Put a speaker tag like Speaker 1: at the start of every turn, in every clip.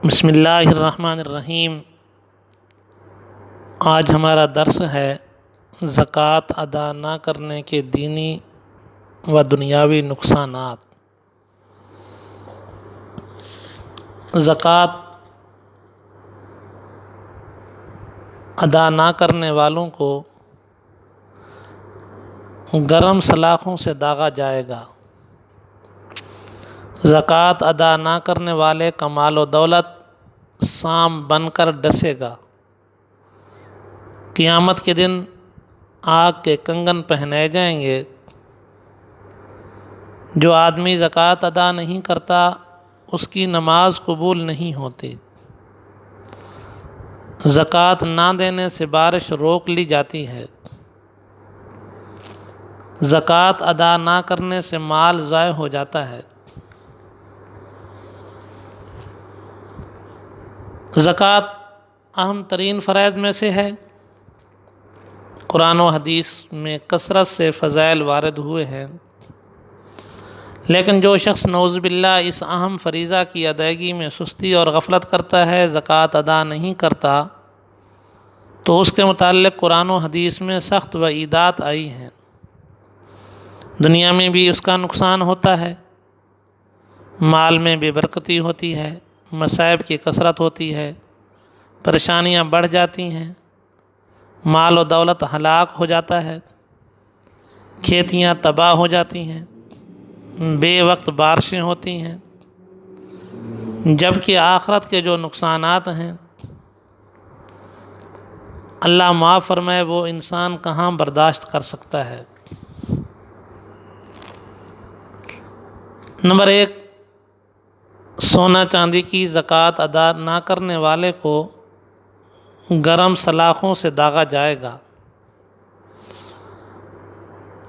Speaker 1: بسم اللہ الرحمن الرحیم۔ آج ہمارا درس ہے زکوٰۃ ادا نہ کرنے کے دینی و دنیاوی نقصانات۔ زکوٰۃ ادا نہ کرنے والوں کو گرم سلاخوں سے داغا جائے گا۔ زکوٰۃ ادا نہ کرنے والے کا مال و دولت سام بن کر ڈسے گا۔ قیامت کے دن آگ کے کنگن پہنائے جائیں گے۔ جو آدمی زکوٰۃ ادا نہیں کرتا اس کی نماز قبول نہیں ہوتی۔ زکوٰۃ نہ دینے سے بارش روک لی جاتی ہے۔ زکوٰۃ ادا نہ کرنے سے مال ضائع ہو جاتا ہے۔ زکوٰۃ اہم ترین فرائض میں سے ہے۔ قرآن و حدیث میں کثرت سے فضائل وارد ہوئے ہیں، لیکن جو شخص نعوذ باللہ اس اہم فریضہ کی ادائیگی میں سستی اور غفلت کرتا ہے، زکوٰۃ ادا نہیں کرتا، تو اس کے متعلق قرآن و حدیث میں سخت وعیدات آئی ہیں۔ دنیا میں بھی اس کا نقصان ہوتا ہے، مال میں بے برکتی ہوتی ہے، مصائب کی کثرت ہوتی ہے، پریشانیاں بڑھ جاتی ہیں، مال و دولت ہلاک ہو جاتا ہے، کھیتیاں تباہ ہو جاتی ہیں، بے وقت بارشیں ہوتی ہیں، جبکہ آخرت کے جو نقصانات ہیں اللہ معاف فرمائے وہ انسان کہاں برداشت کر سکتا ہے۔ نمبر 1، سونا چاندی کی زکوٰۃ ادا نہ کرنے والے کو گرم سلاخوں سے داغا جائے گا۔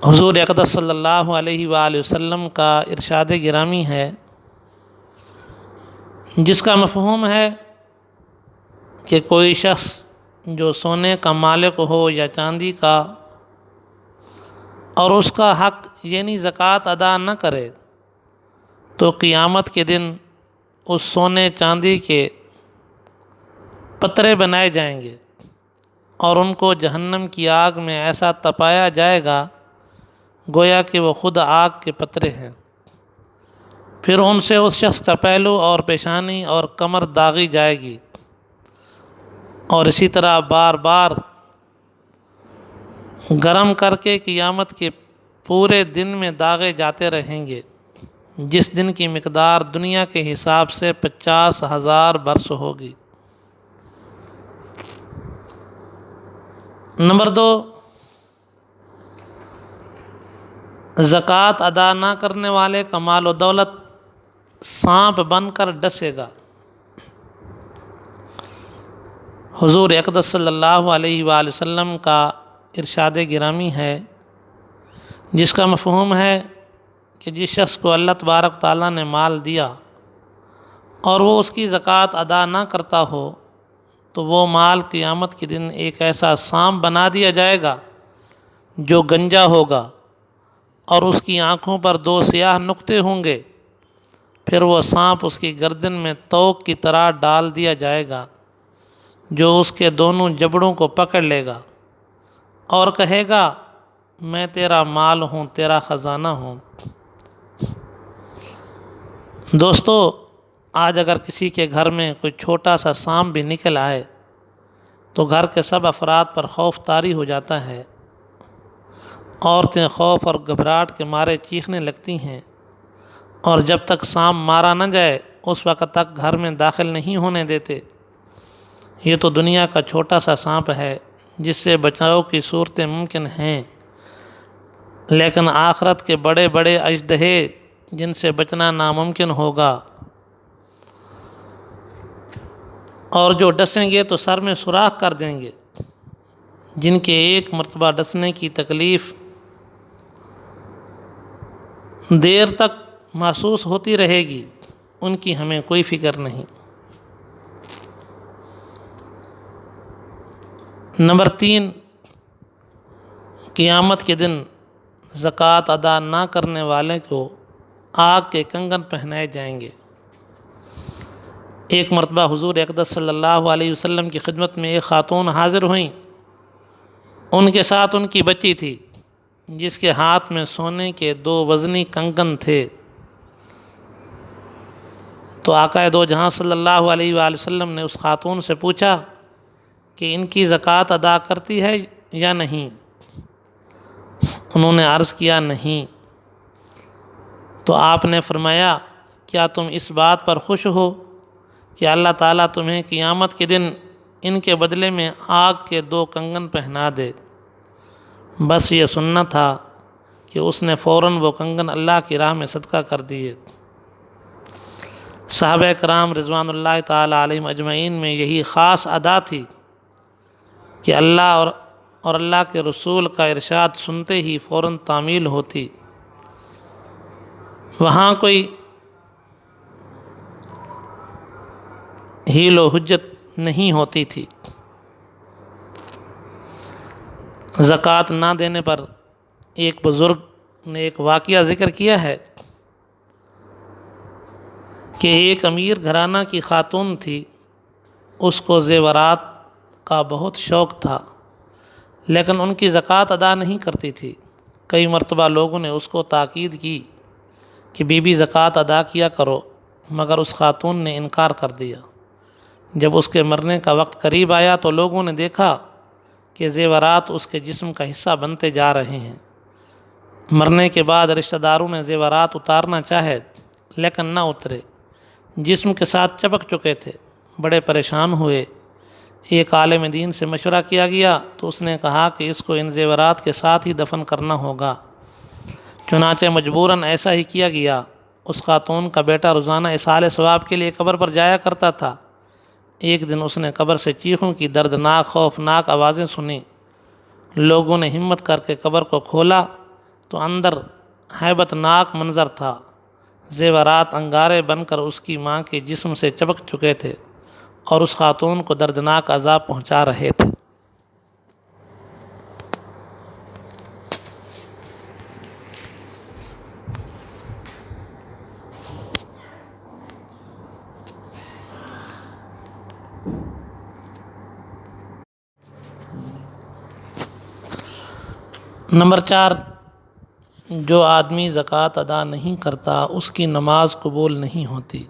Speaker 1: حضور اقدس صلی اللہ علیہ وآلہ وسلم کا ارشاد گرامی ہے، جس کا مفہوم ہے کہ کوئی شخص جو سونے کا مالک ہو یا چاندی کا اور اس کا حق یعنی زکوٰۃ ادا نہ کرے، تو قیامت کے دن اس سونے چاندی کے پترے بنائے جائیں گے اور ان کو جہنم کی آگ میں ایسا تپایا جائے گا گویا کہ وہ خود آگ کے پترے ہیں۔ پھر ان سے اس شخص کا پہلو اور پیشانی اور کمر داغی جائے گی، اور اسی طرح بار بار گرم کر کے قیامت کے پورے دن میں داغے جاتے رہیں گے، جس دن کی مقدار دنیا کے حساب سے 50,000 برس ہوگی۔ نمبر 2، زکوٰۃ ادا نہ کرنے والے کا مال و دولت سانپ بن کر ڈسے گا۔ حضور اقدس صلی اللہ علیہ وآلہ وسلم کا ارشاد گرامی ہے، جس کا مفہوم ہے کہ جس شخص کو اللہ تبارک تعالیٰ نے مال دیا اور وہ اس کی زکوٰۃ ادا نہ کرتا ہو، تو وہ مال قیامت کے دن ایک ایسا سانپ بنا دیا جائے گا جو گنجا ہوگا اور اس کی آنکھوں پر 2 سیاہ نقطے ہوں گے۔ پھر وہ سانپ اس کی گردن میں توق کی طرح ڈال دیا جائے گا، جو اس کے دونوں جبڑوں کو پکڑ لے گا اور کہے گا، میں تیرا مال ہوں، تیرا خزانہ ہوں۔ دوستو، آج اگر کسی کے گھر میں کوئی چھوٹا سا سانپ بھی نکل آئے تو گھر کے سب افراد پر خوف طاری ہو جاتا ہے۔ عورتیں خوف اور گھبراہٹ کے مارے چیخنے لگتی ہیں، اور جب تک سانپ مارا نہ جائے اس وقت تک گھر میں داخل نہیں ہونے دیتے۔ یہ تو دنیا کا چھوٹا سا سانپ ہے جس سے بچاؤ کی صورتیں ممکن ہیں، لیکن آخرت کے بڑے بڑے اژدہے جن سے بچنا ناممکن ہوگا، اور جو ڈسیں گے تو سر میں سوراخ کر دیں گے، جن کے ایک مرتبہ ڈسنے کی تکلیف دیر تک محسوس ہوتی رہے گی، ان کی ہمیں کوئی فکر نہیں۔ نمبر 3، قیامت کے دن زکوٰۃ ادا نہ کرنے والے کو آگ کے کنگن پہنائے جائیں گے۔ ایک مرتبہ حضور اقدس صلی اللہ علیہ وسلم کی خدمت میں ایک خاتون حاضر ہوئیں، ان کے ساتھ ان کی بچی تھی جس کے ہاتھ میں سونے کے 2 وزنی کنگن تھے۔ تو آقا دو جہاں صلی اللہ علیہ وآلہ وسلم نے اس خاتون سے پوچھا کہ ان کی زکوٰۃ ادا کرتی ہے یا نہیں؟ انہوں نے عرض کیا نہیں۔ تو آپ نے فرمایا کیا تم اس بات پر خوش ہو کہ اللہ تعالیٰ تمہیں قیامت کے دن ان کے بدلے میں آگ کے 2 کنگن پہنا دے؟ بس یہ سننا تھا کہ اس نے فوراً وہ کنگن اللہ کی راہ میں صدقہ کر دیے۔ صحابہ کرام رضوان اللہ تعالیٰ علیہم اجمعین میں یہی خاص ادا تھی کہ اللہ اور اللہ کے رسول کا ارشاد سنتے ہی فوراً تعمیل ہوتی۔ وہاں کوئی حیل و حجت نہیں ہوتی تھی۔ زکوٰۃ نہ دینے پر ایک بزرگ نے ایک واقعہ ذکر کیا ہے کہ ایک امیر گھرانہ کی خاتون تھی، اس کو زیورات کا بہت شوق تھا، لیکن ان کی زکوٰۃ ادا نہیں کرتی تھی۔ کئی مرتبہ لوگوں نے اس کو تاکید کی کہ بی بی زکوٰۃ ادا کیا کرو، مگر اس خاتون نے انکار کر دیا۔ جب اس کے مرنے کا وقت قریب آیا تو لوگوں نے دیکھا کہ زیورات اس کے جسم کا حصہ بنتے جا رہے ہیں۔ مرنے کے بعد رشتہ داروں نے زیورات اتارنا چاہے لیکن نہ اترے، جسم کے ساتھ چپک چکے تھے۔ بڑے پریشان ہوئے۔ ایک عالم دین سے مشورہ کیا گیا تو اس نے کہا کہ اس کو ان زیورات کے ساتھ ہی دفن کرنا ہوگا۔ چنانچہ مجبوراً ایسا ہی کیا گیا۔ اس خاتون کا بیٹا روزانہ اصالہ ثواب کے لیے قبر پر جایا کرتا تھا۔ ایک دن اس نے قبر سے چیخوں کی دردناک خوفناک آوازیں سنیں۔ لوگوں نے ہمت کر کے قبر کو کھولا تو اندر ہیبت ناک منظر تھا۔ زیورات انگارے بن کر اس کی ماں کے جسم سے چپک چکے تھے اور اس خاتون کو دردناک عذاب پہنچا رہے تھے۔ نمبر 4، جو آدمی زکوٰۃ ادا نہیں کرتا اس کی نماز قبول نہیں ہوتی۔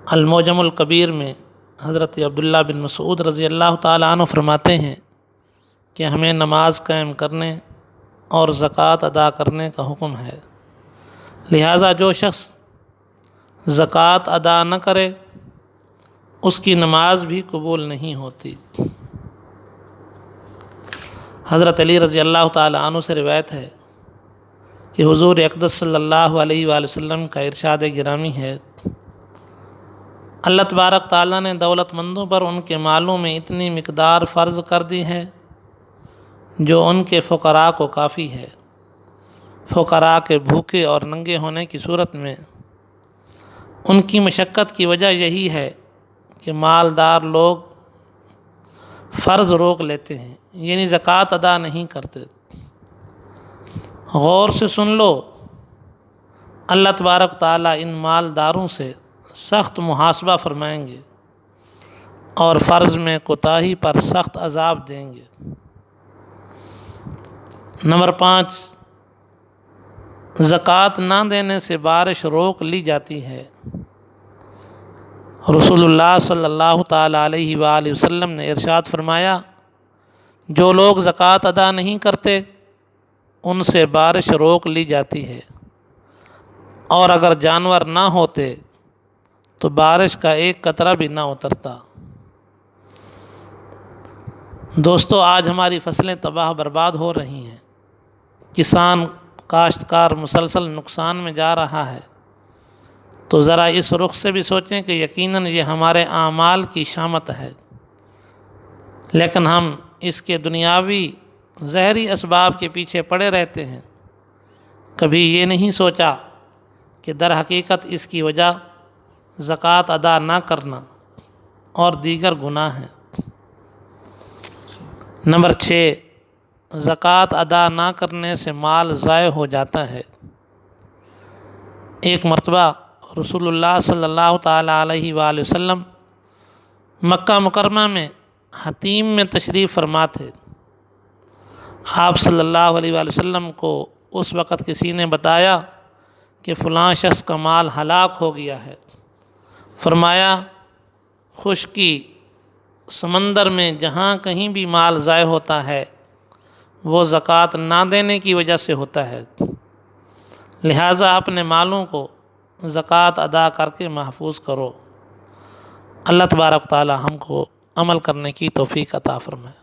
Speaker 1: المعجم الکبیر میں حضرت عبداللہ بن مسعود رضی اللہ تعالیٰ عنہ فرماتے ہیں کہ ہمیں نماز قائم کرنے اور زکوٰۃ ادا کرنے کا حکم ہے، لہٰذا جو شخص زکوٰۃ ادا نہ کرے اس کی نماز بھی قبول نہیں ہوتی۔ حضرت علی رضی اللہ تعالیٰ عنہ سے روایت ہے کہ حضور اقدس صلی اللہ علیہ وآلہ وسلم کا ارشاد گرامی ہے، اللہ تبارک تعالیٰ نے دولت مندوں پر ان کے مالوں میں اتنی مقدار فرض کر دی ہے جو ان کے فقراء کو کافی ہے۔ فقراء کے بھوکے اور ننگے ہونے کی صورت میں ان کی مشقت کی وجہ یہی ہے کہ مالدار لوگ فرض روک لیتے ہیں، یعنی زکوٰۃ ادا نہیں کرتے۔ غور سے سن لو، اللہ تبارک تعالیٰ ان مالداروں سے سخت محاسبہ فرمائیں گے اور فرض میں کوتاہی پر سخت عذاب دیں گے۔ نمبر 5، زکوٰۃ نہ دینے سے بارش روک لی جاتی ہے۔ رسول اللہ صلی اللہ تعالیٰ علیہ وآلہ وسلم نے ارشاد فرمایا، جو لوگ زکوٰۃ ادا نہیں کرتے ان سے بارش روک لی جاتی ہے، اور اگر جانور نہ ہوتے تو بارش کا ایک قطرہ بھی نہ اترتا۔ دوستو، آج ہماری فصلیں تباہ برباد ہو رہی ہیں، کسان کاشتکار مسلسل نقصان میں جا رہا ہے، تو ذرا اس رخ سے بھی سوچیں کہ یقیناً یہ ہمارے اعمال کی شامت ہے، لیکن ہم اس کے دنیاوی ظاہری اسباب کے پیچھے پڑے رہتے ہیں۔ کبھی یہ نہیں سوچا کہ در حقیقت اس کی وجہ زکوٰۃ ادا نہ کرنا اور دیگر گناہ ہیں۔ نمبر 6، زکوٰۃ ادا نہ کرنے سے مال ضائع ہو جاتا ہے۔ ایک مرتبہ رسول اللہ صلی اللہ تعالیٰ علیہ وآلہ وسلم مکہ مکرمہ میں حتیم میں تشریف فرما تھے۔ آپ صلی اللہ علیہ وآلہ وسلم کو اس وقت کسی نے بتایا کہ فلاں شخص کا مال ہلاک ہو گیا ہے۔ فرمایا خشکی سمندر میں جہاں کہیں بھی مال ضائع ہوتا ہے وہ زکوٰۃ نہ دینے کی وجہ سے ہوتا ہے، لہٰذا اپنے مالوں کو زکوٰۃ ادا کر کے محفوظ کرو۔ اللہ تبارک تعالی ہم کو عمل کرنے کی توفیق عطا فرمائے۔